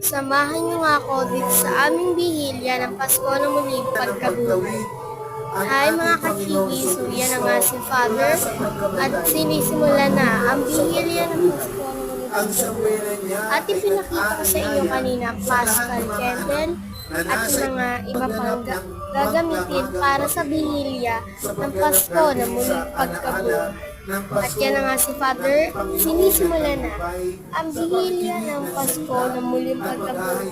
Samahan niyo nga ako dito sa aming bihilya ng Pasko na muling pagkabuhay. Hi mga ka-TV, so yan na nga si Father at sinisimula na ang bihilya ng Pasko na muling pagkabuhay. At ipinakita ko sa inyo kanina Paschal Candle at yung mga iba pang gagamitin para sa bihilya ng Pasko na muling pagkabuhay. At yan na nga si Father, sinisimula na ang bihilya ng Pasko na muling pagkabuhay.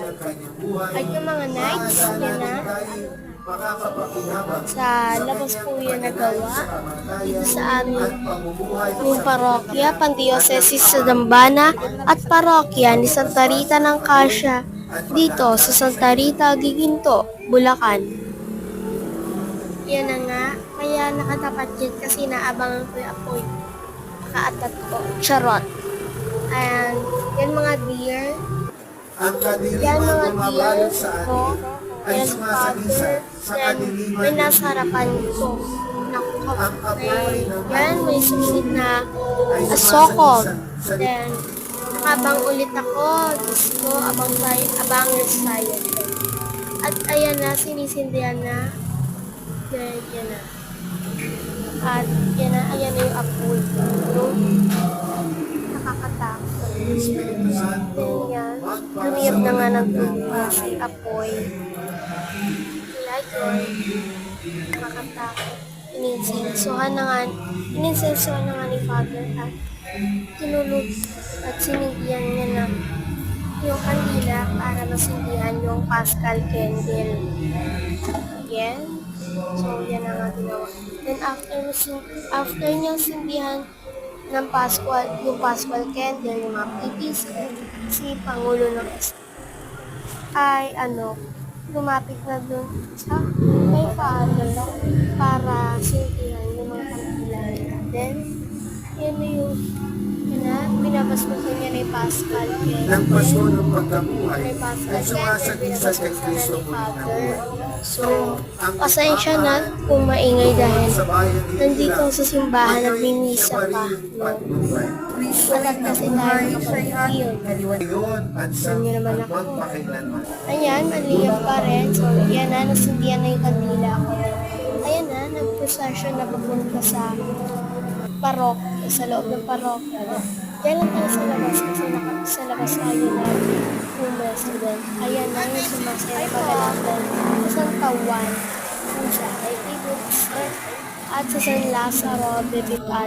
At yung mga nights, yan na, sa labas po yan nagawa, dito sa aming yung parokya, Pandiocesis sa Dambana, at parokya ni Santa Rita ng Cassia, dito sa Santa Rita, Giginto, Bulacan. Yan na nga, kaya nakatapat yan kasi naabangan ko yung apoy. Nakaatat ko. Charot. And yan mga deer. Yan mga deer ko. Yan Father. Yan may nasa harapan ko. Yan may sumunod na asokog. Then nakabang ulit ako. Diyos ko, abangers tayo. At ayan na, sinisindihan na. Then, yan na. At yan na, ayan na yung apoy. Nakakatakot. Then yan, lumiyap na nga ng tumas si apoy. Like it. Nakakatakot. Ininsensuhan na nga ni Father at tinulog at sinigyan niya na yung kandila para masindihan yung Paschal Candle. Yan. So, yan ang nga ginawa. Then, after niyang sindihan ng yung Paschal Candle, yung mga PPC, si Pangulo ng ay, lumapit na dun sa kay Father para sindihan yung mga kandila. Then, yan na yung binabasbasan niya na yung Paschal Candle. Ng Pasko ng pagkabuhay May Paschal ay sumasagisag kay Candle, Kristo binabasbasan na ni muli Father. So, pasensya na kung maingay dahil nandito sa simbahan at minisa pa. Wala kasi tayo makapag-feel. Ngayon at sa Alam niyo naman ako. magpakailanman. Ayan, maliyap pa rin. So, yan na, nasindihan na yung kandila ko. Ayan na, nag-procession na papunta sa sa loob ng parokya. Kaya lang tayo sa labas kasi sa labas tayo na president. Ayan na yung sumasaya pagalatan sa San Tawan, sa Haiti at sa San Lazaro, Bebitan.